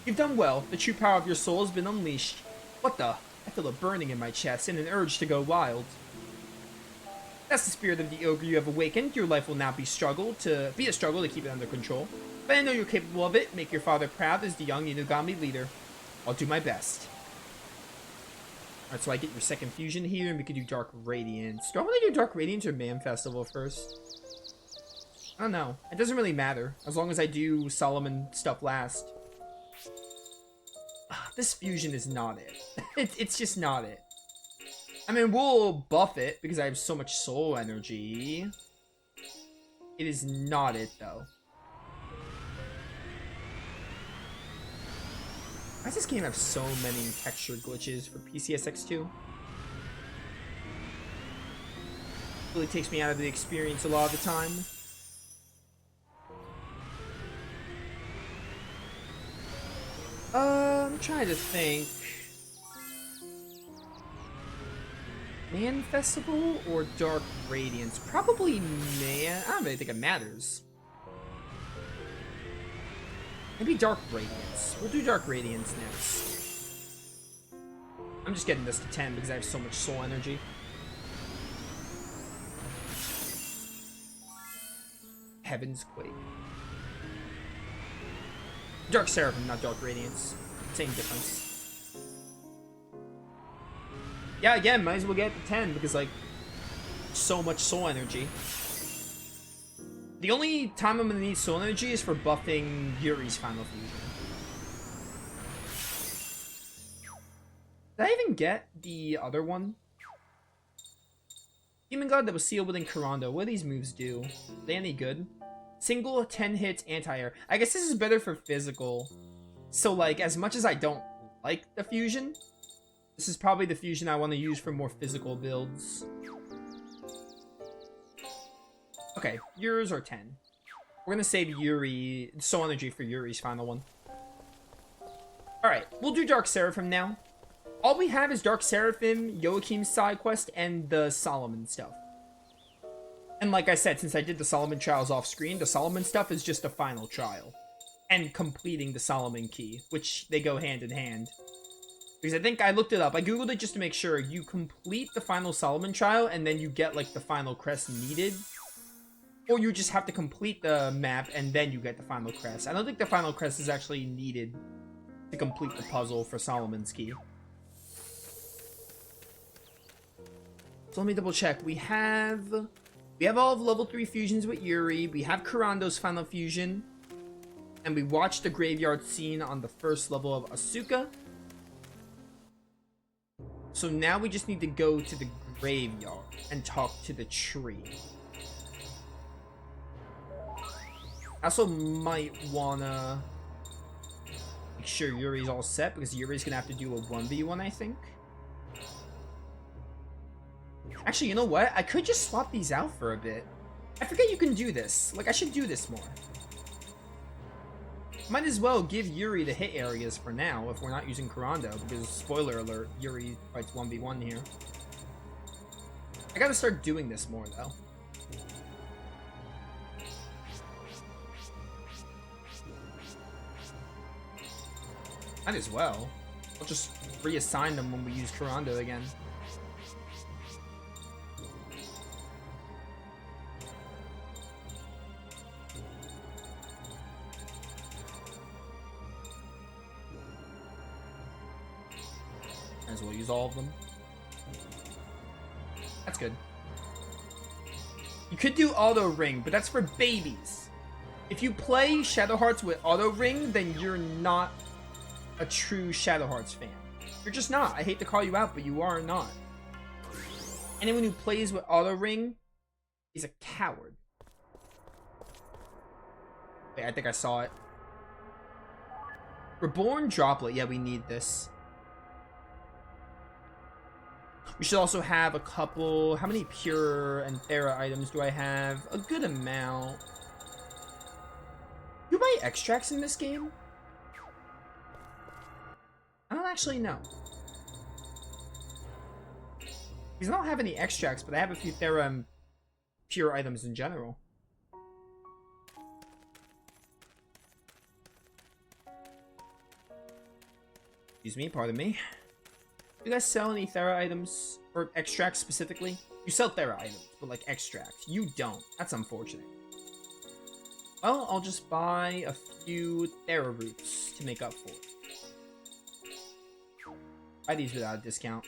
You've done well. The true power of your soul has been unleashed. What the? I feel a burning in my chest and an urge to go wild. That's the spirit of the ogre you have awakened. Your life will now be a struggle to keep it under control. But I know you're capable of it. Make your father proud as the young Inugami leader. I'll do my best. Alright, so I get your second fusion here, and we can do Dark Radiance. Do I want to do Dark Radiance or Man Festival first? I don't know. It doesn't really matter, as long as I do Solomon stuff last. This fusion is not it. It's just not it. I mean, we'll buff it, because I have so much soul energy. It is not it, though. Why does this game have so many texture glitches for PCSX2? Really takes me out of the experience a lot of the time. I'm trying to think. Man Festival or Dark Radiance? Probably Man. I don't really think it matters. Maybe Dark Radiance. We'll do Dark Radiance next. I'm just getting this to 10 because I have so much soul energy. Heaven's Quake. Dark Seraphim, not Dark Radiance. Same difference. Yeah, again, might as well get the 10 because, like, so much soul energy. The only time I'm gonna need soul energy is for buffing Yuri's final fusion. Did I even get the other one? Demon God that was sealed within Kurando. What do these moves do? Are they any good? Single 10 hits anti-air. I guess this is better for physical. So, like, as much as I don't like the fusion, this is probably the fusion I want to use for more physical builds. Okay, yours are 10. We're gonna save Yuri, soul energy for Yuri's final one. Alright, we'll do Dark Seraphim now. All we have is Dark Seraphim, Joachim's side quest, and the Solomon stuff. And like I said, since I did the Solomon trials off screen, the Solomon stuff is just a final trial. And completing the Solomon key, which they go hand in hand. Because I think I looked it up. I googled it just to make sure. You complete the final Solomon trial, and then you get, like, the final crest needed. Or you just have to complete the map, and then you get the final crest. I don't think the final crest is actually needed to complete the puzzle for Solomon's key. So let me double check. We have all of level 3 fusions with Yuri. We have Kurando's final fusion. And we watched the graveyard scene on the first level of Asuka. So now we just need to go to the graveyard and talk to the tree. I also might wanna make sure Yuri's all set, because Yuri's gonna have to do a 1v1, I think. Actually, you know what? I could just swap these out for a bit. I forget you can do this. Like, I should do this more. Might as well give Yuri the hit areas for now, if we're not using Kurando, because, spoiler alert, Yuri fights 1v1 here. I gotta start doing this more, though. Might as well. I'll just reassign them when we use Kurando again. Might as well use all of them. That's good. You could do Auto Ring, but that's for babies. If you play Shadow Hearts with Auto Ring, then you're not a true Shadow Hearts fan. You're just not. I hate to call you out, but you are not. Anyone who plays with Auto Ring is a coward. Wait, I think I saw it. Reborn Droplet. Yeah, we need this. We should also have a couple... How many Pure and Thera items do I have? A good amount. Do you buy extracts in this game? I don't actually know. Because I don't have any extracts, but I have a few Thera and Pure items in general. Excuse me, pardon me. Do you guys sell any Thera items? Or extracts specifically? You sell Thera items, but like extracts. You don't. That's unfortunate. Well, I'll just buy a few Thera roots to make up for it. Buy these without a discount.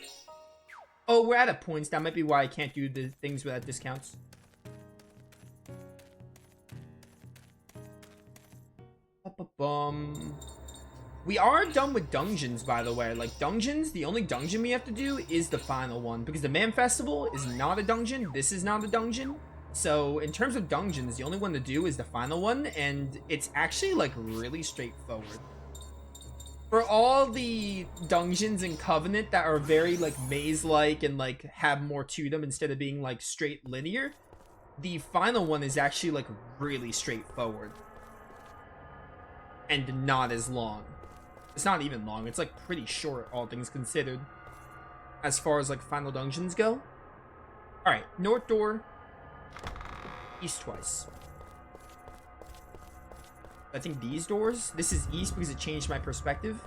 Oh, we're out of points. That might be why I can't do the things without discounts. We are done with dungeons, by the way. Like, dungeons, the only dungeon we have to do is the final one. Because the Man Festival is not a dungeon. This is not a dungeon. So, in terms of dungeons, the only one to do is the final one. And it's actually, like, really straightforward. For all the dungeons in Covenant that are very, like, maze-like and, like, have more to them instead of being, like, straight linear, the final one is actually, like, really straightforward. And not as long. It's not even long. It's, like, pretty short, all things considered. As far as, like, final dungeons go. Alright, north door. East twice. I think these doors. This is east because it changed my perspective.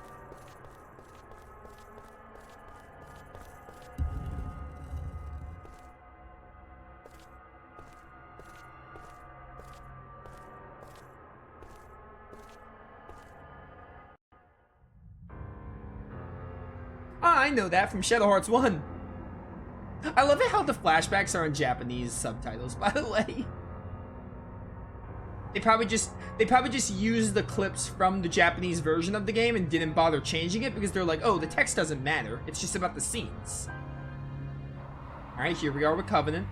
Ah, I know that from Shadow Hearts 1. I love it how the flashbacks are in Japanese subtitles, by the way. They probably just used the clips from the Japanese version of the game and didn't bother changing it because they're like, oh, the text doesn't matter. It's just about the scenes. Alright, here we are with Covenant.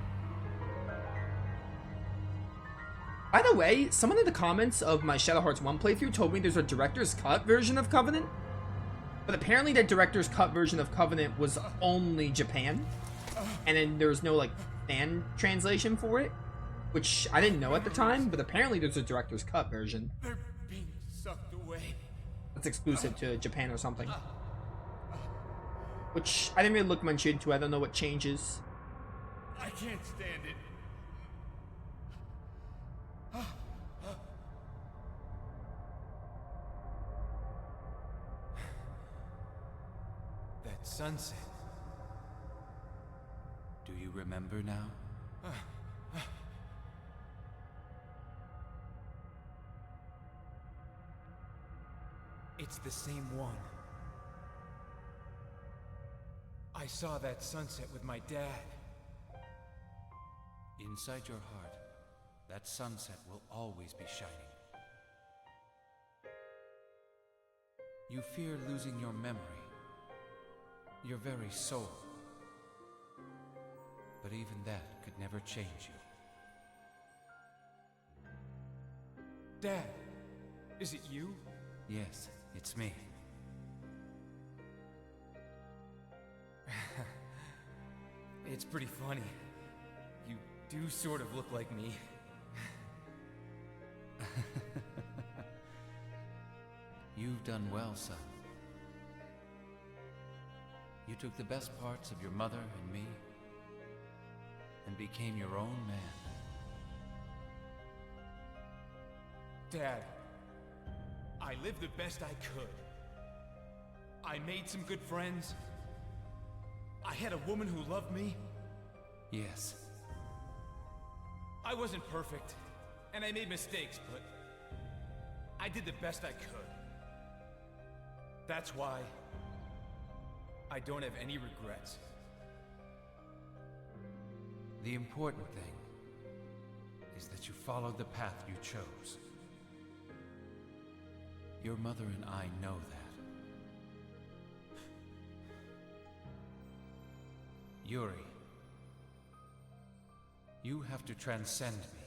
By the way, someone in the comments of my Shadow Hearts 1 playthrough told me there's a director's cut version of Covenant. But apparently that director's cut version of Covenant was only Japan. And then there was no, like, fan translation for it. Which I didn't know at the time, but apparently there's a director's cut version. They're being sucked away. That's exclusive to Japan or something. Which I didn't really look much into. I don't know what changes. I can't stand it. That sunset. Do you remember now? It's the same one. I saw that sunset with my dad. Inside your heart, that sunset will always be shining. You fear losing your memory, your very soul. But even that could never change you. Dad, is it you? Yes, it's me. It's pretty funny. You do sort of look like me. You've done well, son. You took the best parts of your mother and me and became your own man. Dad, I lived the best I could. I made some good friends. I had a woman who loved me. Yes. I wasn't perfect, and I made mistakes, but I did the best I could. That's why I don't have any regrets. The important thing is that you followed the path you chose. Your mother and I know that. Yuri, you have to transcend me.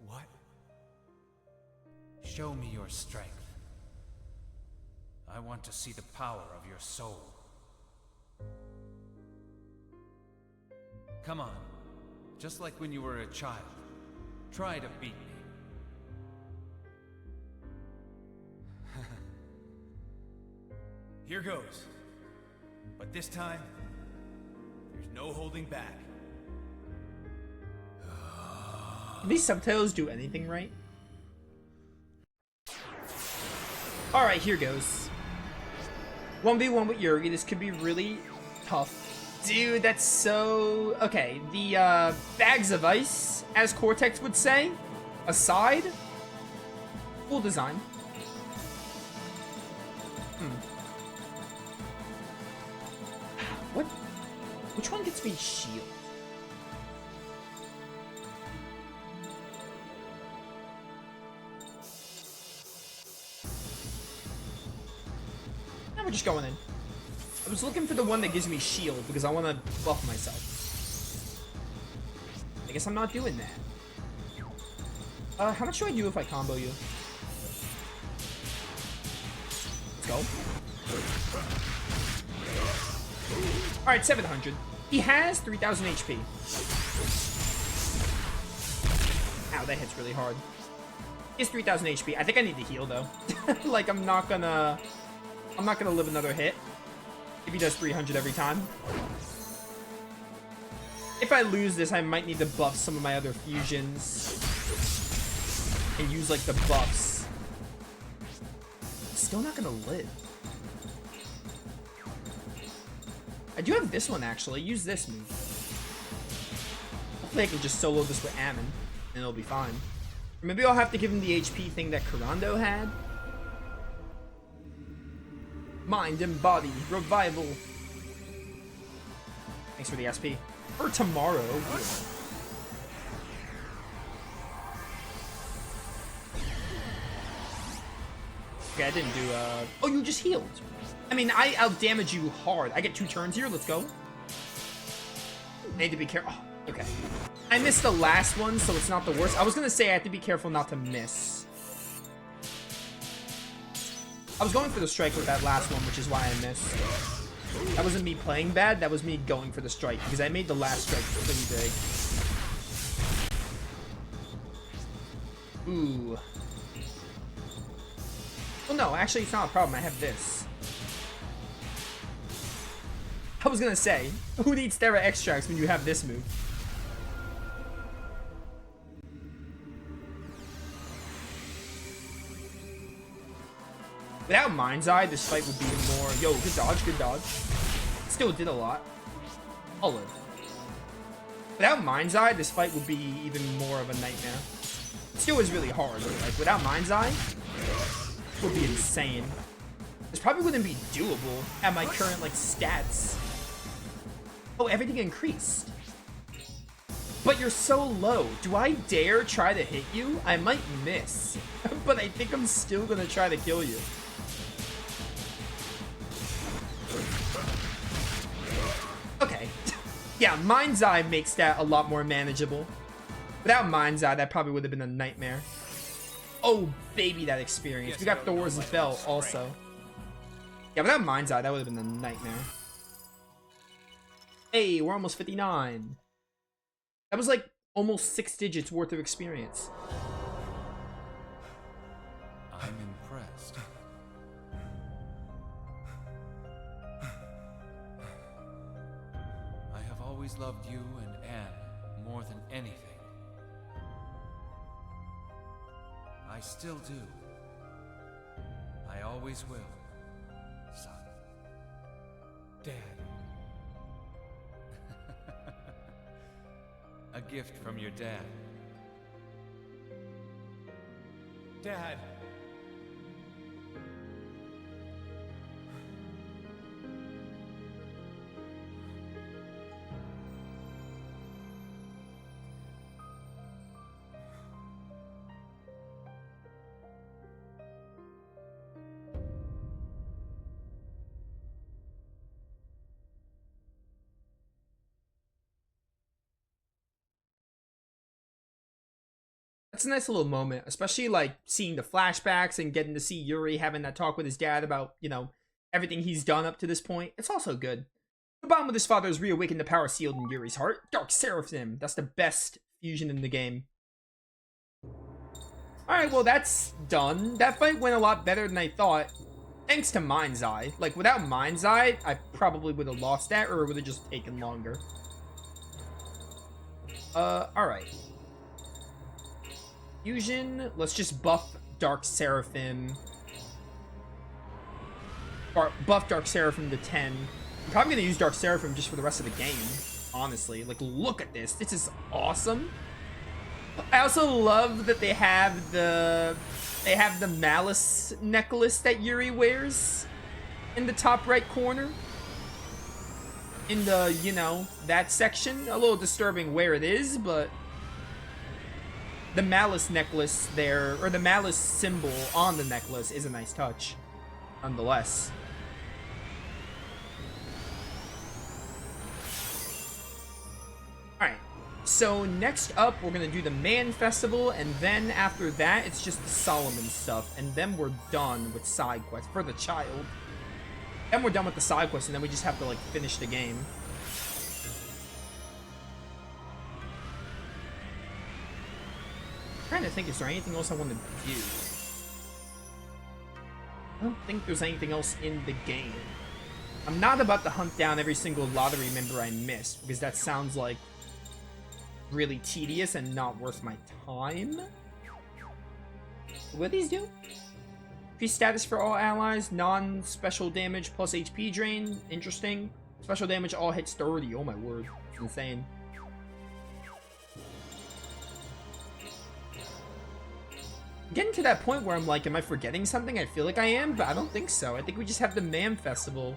What? Show me your strength. I want to see the power of your soul. Come on, just like when you were a child. Try to beat me. Here goes. But this time, there's no holding back. Do these subtitles do anything right? Alright, here goes. 1v1 with Yuri. This could be really tough. Dude, that's so... Okay, the bags of ice, as Cortex would say, aside, cool design. What? Which one gets me shield? Now we're just going in. I was looking for the one that gives me shield because I want to buff myself. I guess I'm not doing that. How much do I do if I combo you? Let's go. Alright, 700. He has 3000 HP. Ow, that hits really hard. He has 3000 HP. I think I need to heal though. Like I'm not gonna live another hit if he does 300 every time. If I lose this, I might need to buff some of my other fusions and use like the buffs. I'm still not gonna live. I do have this one actually. Use this move. Hopefully I can just solo this with Ammon and it'll be fine. Or maybe I'll have to give him the HP thing that Kurando had. Mind and body revival. Thanks for the SP. For tomorrow. Okay, I didn't do oh, you just healed. I mean, I out-damage you hard. I get 2 turns here. Let's go. I need to be careful. Oh, okay. I missed the last one, so it's not the worst. I was gonna say I have to be careful not to miss. I was going for the strike with that last one, which is why I missed. That wasn't me playing bad. That was me going for the strike, because I made the last strike pretty big. Ooh. Well, no, actually, it's not a problem. I have this. I was gonna say, who needs Thera extracts when you have this move? Without Mind's Eye, this fight would be more... Yo, good dodge, good dodge. Still did a lot. I'll live. Without Mind's Eye, this fight would be even more of a nightmare. Still is really hard, but like, without Mind's Eye, it would be insane. This probably wouldn't be doable at my current, like, stats. Oh, everything increased. But you're so low. Do I dare try to hit you? I might miss. But I think I'm still gonna try to kill you. Okay. Yeah, Mind's Eye makes that a lot more manageable. Without Mind's Eye, that probably would have been a nightmare. Oh, baby, that experience. We got Thor's belt also. Yeah, without Mind's Eye, that would have been a nightmare. Hey, we're almost 59. That was like almost 6 digits worth of experience. I'm impressed. I have always loved you and Anne more than anything. I still do. I always will, son. Dad. A gift from your dad. Dad. That's a nice little moment, especially like seeing the flashbacks and getting to see Yuri having that talk with his dad about, you know, everything he's done up to this point. It's also good. The bond with his father has reawakened the power sealed in Yuri's heart. Dark Seraphim. That's the best fusion in the game. Alright, well that's done. That fight went a lot better than I thought. Thanks to Mind's Eye. Like, without Mind's Eye, I probably would have lost that, or it would have just taken longer. Alright. Fusion. Let's just buff Dark Seraphim. buff Dark Seraphim to 10. I'm probably gonna use Dark Seraphim just for the rest of the game, honestly. Like, look at this. This is awesome. I also love that they have the Malice necklace that Yuri wears in the top right corner. In the, you know, that section. A little disturbing where it is, but the Malice necklace there, or the Malice symbol on the necklace is a nice touch, nonetheless. Alright, so next up, we're going to do the Man Festival, and then after that, it's just the Solomon stuff, and then we're done with side quests for the child. Then we're done with the side quests, and then we just have to, like, finish the game. I'm trying to think, is there anything else I want to do? I don't think there's anything else in the game. I'm not about to hunt down every single lottery member I missed, because that sounds like really tedious and not worth my time. What do these do? Increase status for all allies, non-special damage plus HP drain. Interesting. Special damage all hits 30. Oh my word. It's insane. Getting to that point where I'm like, am I forgetting something? I feel like I am, but I don't think so. I think we just have the Man Festival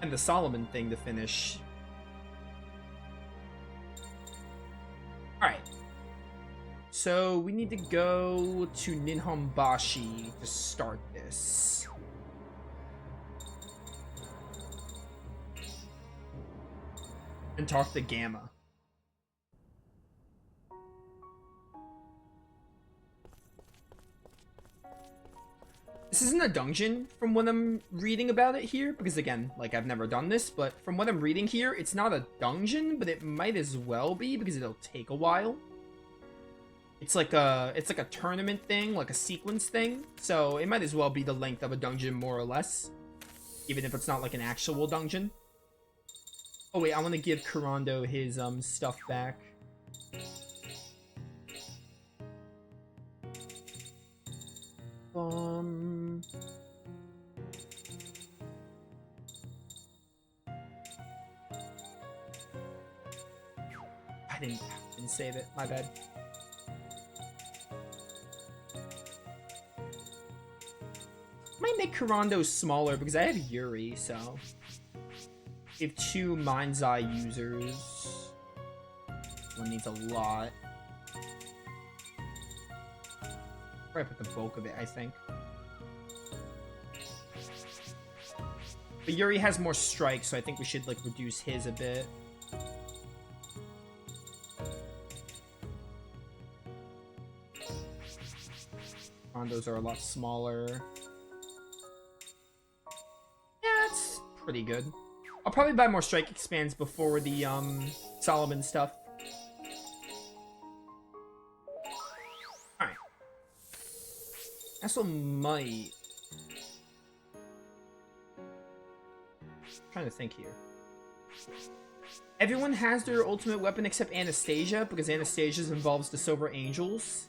and the Solomon thing to finish. Alright. So, we need to go to Ninhombashi to start this. And talk to Gamma. This isn't a dungeon from what I'm reading about it here, because again, like, I've never done this, but from what I'm reading here, it's not a dungeon, but it might as well be, because it'll take a while. It's like a tournament thing, like a sequence thing, so it might as well be the length of a dungeon, more or less, even if it's not like an actual dungeon. Oh wait, I want to give Kurando his stuff back. I didn't save it. My bad. Might make Kurando smaller because I have Yuri, so we have 2 Mind's Eye users. One needs a lot. Probably put the bulk of it, I think. But Yuri has more strikes, so I think we should, like, reduce his a bit. Rondos are a lot smaller. Yeah, that's pretty good. I'll probably buy more strike expands before the, Solomon stuff. Alright. I also might... trying to think here. Everyone has their ultimate weapon except Anastasia, because Anastasia's involves the Silver Angels.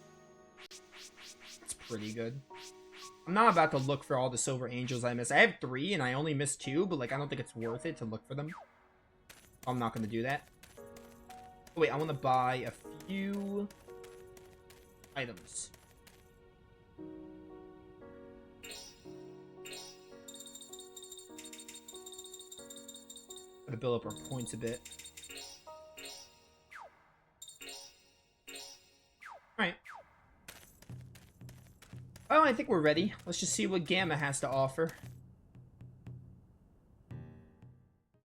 That's pretty good. I'm not about to look for all the Silver Angels I missed. I have 3 and I only missed 2, but like I don't think it's worth it to look for them. I'm not gonna do that. Oh, wait, I want to buy a few items. Gotta build up our points a bit. Alright. Oh, I think we're ready. Let's just see what Gamma has to offer.